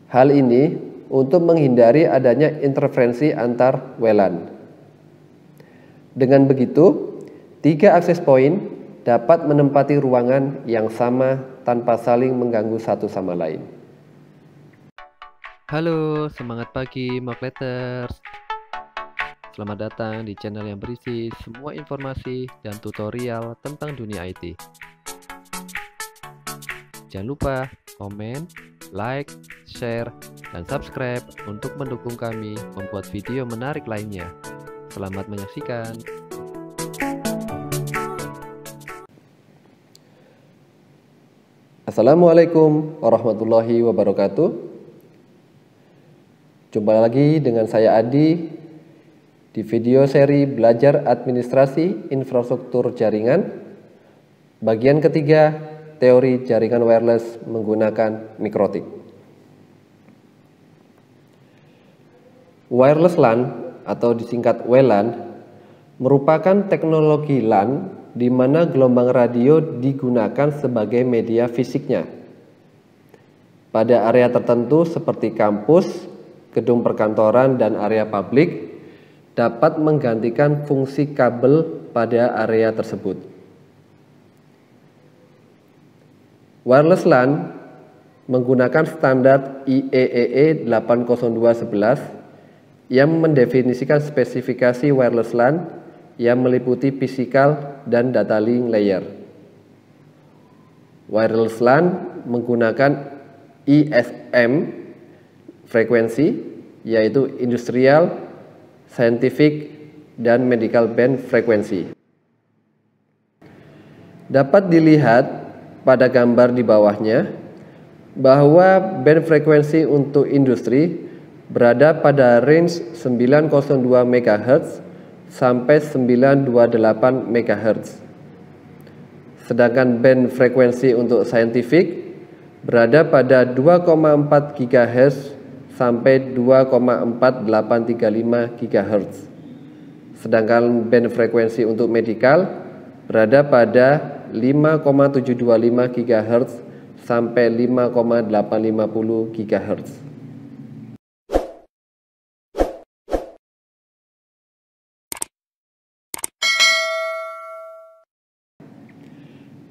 Hal ini untuk menghindari adanya interferensi antar WLAN. Dengan begitu, 3 akses point dapat menempati ruangan yang sama tanpa saling mengganggu satu sama lain. Halo, semangat pagi Mockletters. Selamat datang di channel yang berisi semua informasi dan tutorial tentang dunia IT. Jangan lupa komen, like, share, dan subscribe untuk mendukung kami membuat video menarik lainnya. Selamat menyaksikan. Assalamualaikum warahmatullahi wabarakatuh. Jumpa lagi dengan saya Adi di video seri Belajar Administrasi Infrastruktur Jaringan, bagian ketiga, teori jaringan wireless menggunakan mikrotik. Wireless LAN atau disingkat WLAN merupakan teknologi LAN di mana gelombang radio digunakan sebagai media fisiknya. Pada area tertentu seperti kampus, gedung perkantoran, dan area publik dapat menggantikan fungsi kabel pada area tersebut. Wireless LAN menggunakan standar IEEE 802.11 yang mendefinisikan spesifikasi wireless LAN yang meliputi physical dan data link layer. Wireless LAN menggunakan ISM frekuensi, yaitu industrial, scientific, dan medical band frekuensi. Dapat dilihat pada gambar di bawahnya bahwa band frekuensi untuk industri berada pada range 902 MHz sampai 928 MHz. Sedangkan band frekuensi untuk scientific berada pada 2,4 GHz sampai 2,4835 GHz. Sedangkan band frekuensi untuk medical berada pada 5,725 GHz sampai 5,850 GHz.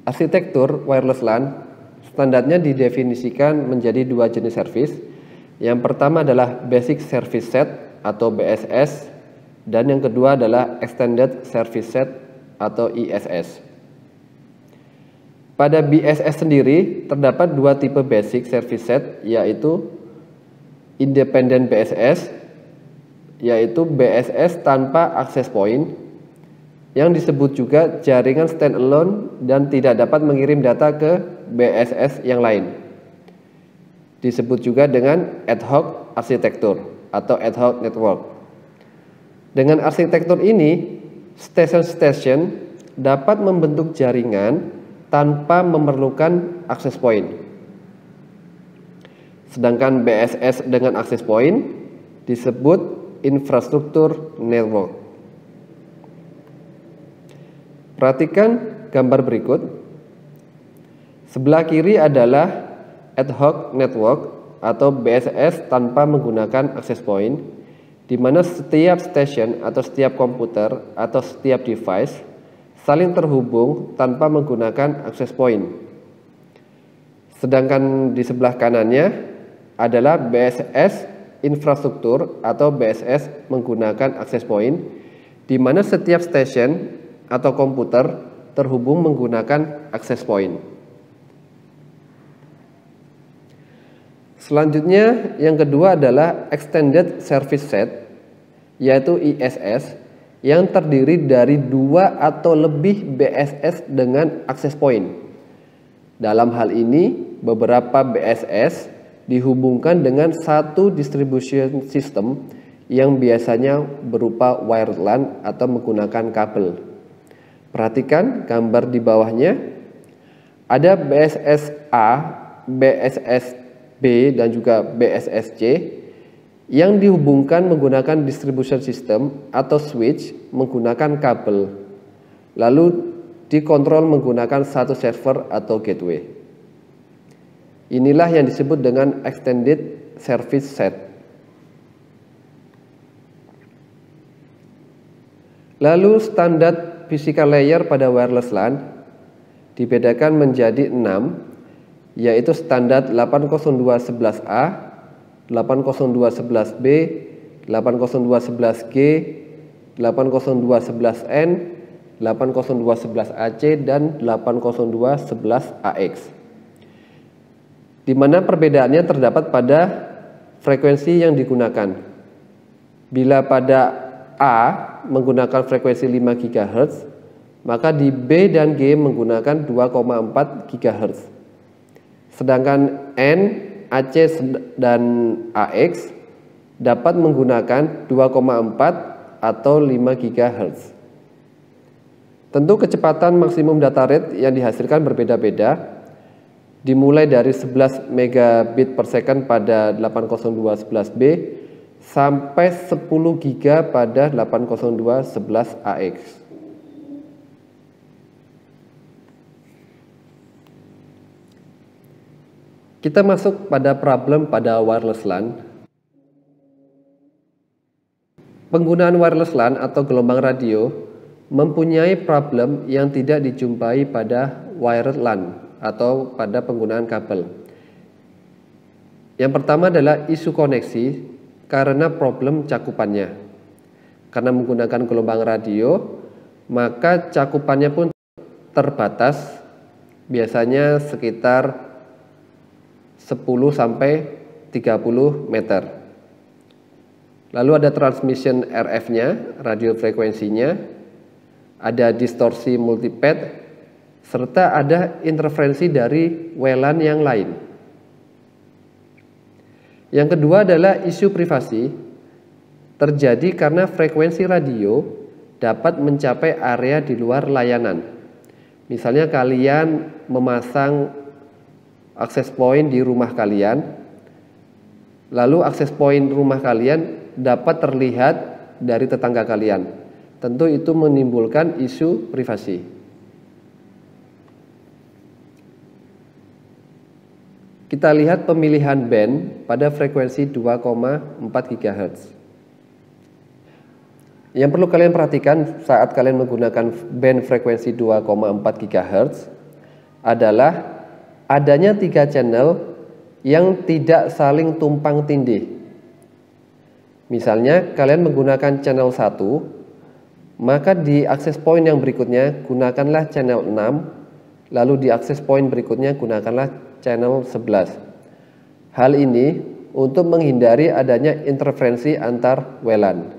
Arsitektur wireless LAN standarnya didefinisikan menjadi 2 jenis service. Yang pertama adalah Basic Service Set atau BSS, dan yang kedua adalah Extended Service Set atau ISS. Pada BSS sendiri terdapat 2 tipe Basic Service Set, yaitu Independent BSS, yaitu BSS tanpa access point, yang disebut juga jaringan standalone dan tidak dapat mengirim data ke BSS yang lain. Disebut juga dengan ad hoc arsitektur atau ad hoc network. Dengan arsitektur ini, station-station dapat membentuk jaringan tanpa memerlukan access point. Sedangkan BSS dengan access point disebut infrastruktur network. Perhatikan gambar berikut. Sebelah kiri adalah ad hoc network atau BSS tanpa menggunakan access point, di mana setiap station atau setiap komputer atau setiap device saling terhubung tanpa menggunakan access point. Sedangkan di sebelah kanannya adalah BSS infrastruktur atau BSS menggunakan access point, di mana setiap station atau komputer terhubung menggunakan access point. Selanjutnya, yang kedua adalah Extended Service Set, yaitu ISS, yang terdiri dari 2 atau lebih BSS dengan access point. Dalam hal ini, beberapa BSS dihubungkan dengan satu distribution system yang biasanya berupa wired LAN atau menggunakan kabel. Perhatikan gambar di bawahnya. Ada BSS A, BSS B, dan juga BSS-C yang dihubungkan menggunakan distribution system atau switch menggunakan kabel, lalu dikontrol menggunakan satu server atau gateway. Inilah yang disebut dengan Extended service set. Lalu standar physical layer pada wireless LAN dibedakan menjadi 6, yaitu standar 802.11a, 802.11b, 802.11g, 802.11n, 802.11ac, dan 802.11ax. Di mana perbedaannya terdapat pada frekuensi yang digunakan. Bila pada A menggunakan frekuensi 5 GHz, maka di B dan G menggunakan 2,4 GHz. Sedangkan N, AC, dan AX dapat menggunakan 2,4 atau 5 GHz. Tentu kecepatan maksimum data rate yang dihasilkan berbeda-beda, dimulai dari 11 megabit per second pada 802.11b sampai 10 giga pada 802.11ax. Kita masuk pada problem pada wireless LAN. Penggunaan wireless LAN atau gelombang radio mempunyai problem yang tidak dijumpai pada wired LAN atau pada penggunaan kabel. Yang pertama adalah isu koneksi karena problem cakupannya. Karena menggunakan gelombang radio, maka cakupannya pun terbatas, biasanya sekitar 10 sampai 30 meter. Lalu ada transmission RF-nya, radio frekuensinya, ada distorsi multipad, serta ada interferensi dari WLAN yang lain. Yang kedua adalah isu privasi, terjadi karena frekuensi radio dapat mencapai area di luar layanan. Misalnya kalian memasang akses point di rumah kalian, lalu akses point rumah kalian dapat terlihat dari tetangga kalian. Tentu itu menimbulkan isu privasi. Kita lihat pemilihan band pada frekuensi 2,4 GHz. Yang perlu kalian perhatikan saat kalian menggunakan band frekuensi 2,4 GHz adalah adanya 3 channel yang tidak saling tumpang tindih. Misalnya kalian menggunakan channel 1, maka di akses point yang berikutnya gunakanlah channel 6, lalu di akses point berikutnya gunakanlah channel 11. Hal ini untuk menghindari adanya interferensi antar WLAN.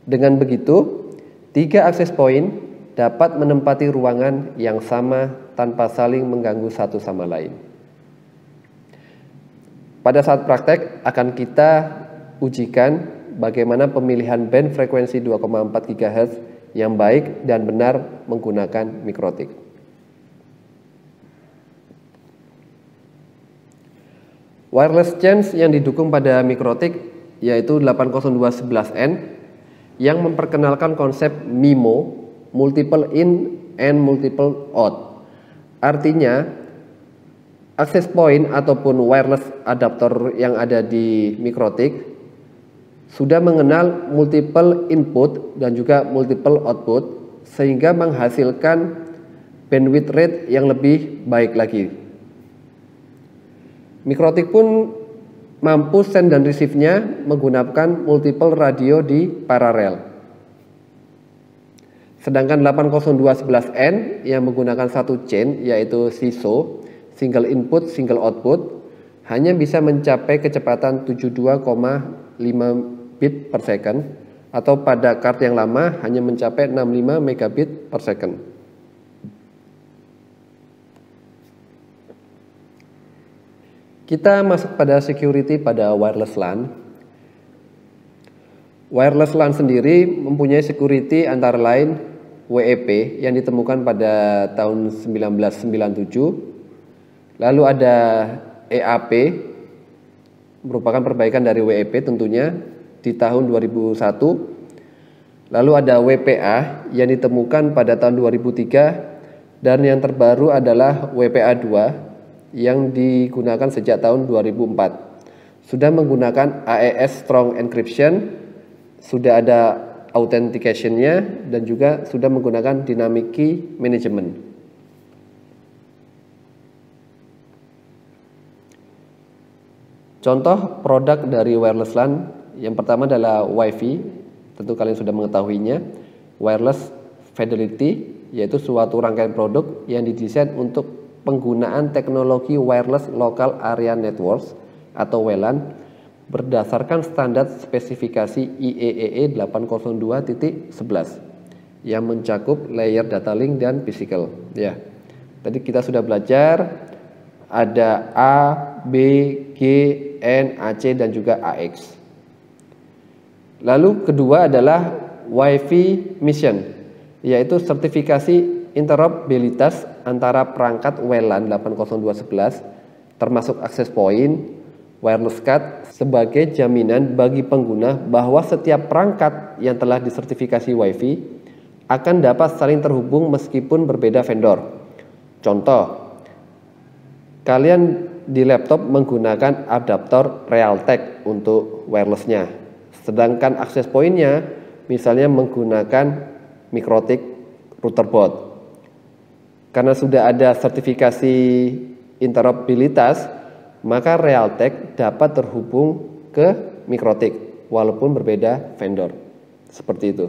Dengan begitu, 3 akses point dapat menempati ruangan yang sama tanpa saling mengganggu satu sama lain. Pada saat praktek akan kita ujikan bagaimana pemilihan band frekuensi 2,4 GHz yang baik dan benar menggunakan mikrotik. Wireless change yang didukung pada mikrotik yaitu 802.11n yang memperkenalkan konsep MIMO, multiple in and multiple out. Artinya, akses point ataupun wireless adapter yang ada di mikrotik sudah mengenal multiple input dan juga multiple output sehingga menghasilkan bandwidth rate yang lebih baik lagi. Mikrotik pun mampu send dan receive-nya menggunakan multiple radio di paralel. Sedangkan 802.11n yang menggunakan satu chain yaitu SISO, single input, single output, hanya bisa mencapai kecepatan 72,5 bit per second atau pada card yang lama hanya mencapai 65 megabit per second. Kita masuk pada security pada wireless LAN. Wireless LAN sendiri mempunyai security antara lain WEP yang ditemukan pada tahun 1997. Lalu ada EAP, merupakan perbaikan dari WEP tentunya di tahun 2001. Lalu ada WPA yang ditemukan pada tahun 2003 dan yang terbaru adalah WPA 2 yang digunakan sejak tahun 2004. sudah menggunakan AES Strong Encryption, sudah ada authentication-nya, dan juga sudah menggunakan Dynamic Key Management. Contoh produk dari wireless LAN yang pertama adalah Wi-Fi, tentu kalian sudah mengetahuinya. Wireless Fidelity, yaitu suatu rangkaian produk yang didesain untuk penggunaan teknologi wireless local area networks atau WLAN berdasarkan standar spesifikasi IEEE 802.11 yang mencakup layer data link dan physical. Ya, tadi kita sudah belajar ada A, B, G, N, AC, dan juga AX. Lalu kedua adalah Wi-Fi Mission, yaitu sertifikasi interoperabilitas antara perangkat WLAN 802.11 termasuk access point, wireless card sebagai jaminan bagi pengguna bahwa setiap perangkat yang telah disertifikasi Wi-Fi akan dapat saling terhubung meskipun berbeda vendor. Contoh, kalian di laptop menggunakan adaptor Realtek untuk wirelessnya, sedangkan access point-nya misalnya menggunakan MikroTik router board. Karena sudah ada sertifikasi interoperabilitas, maka Realtek dapat terhubung ke MikroTik walaupun berbeda vendor. Seperti itu.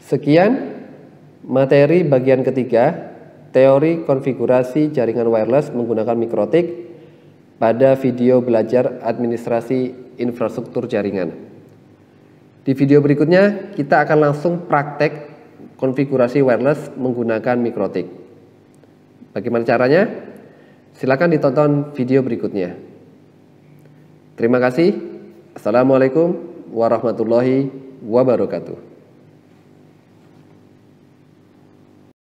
Sekian materi bagian ketiga, teori konfigurasi jaringan wireless menggunakan MikroTik pada video belajar administrasi infrastruktur jaringan. Di video berikutnya kita akan langsung praktek konfigurasi wireless menggunakan MikroTik. Bagaimana caranya? Silakan ditonton video berikutnya. Terima kasih. Assalamualaikum warahmatullahi wabarakatuh.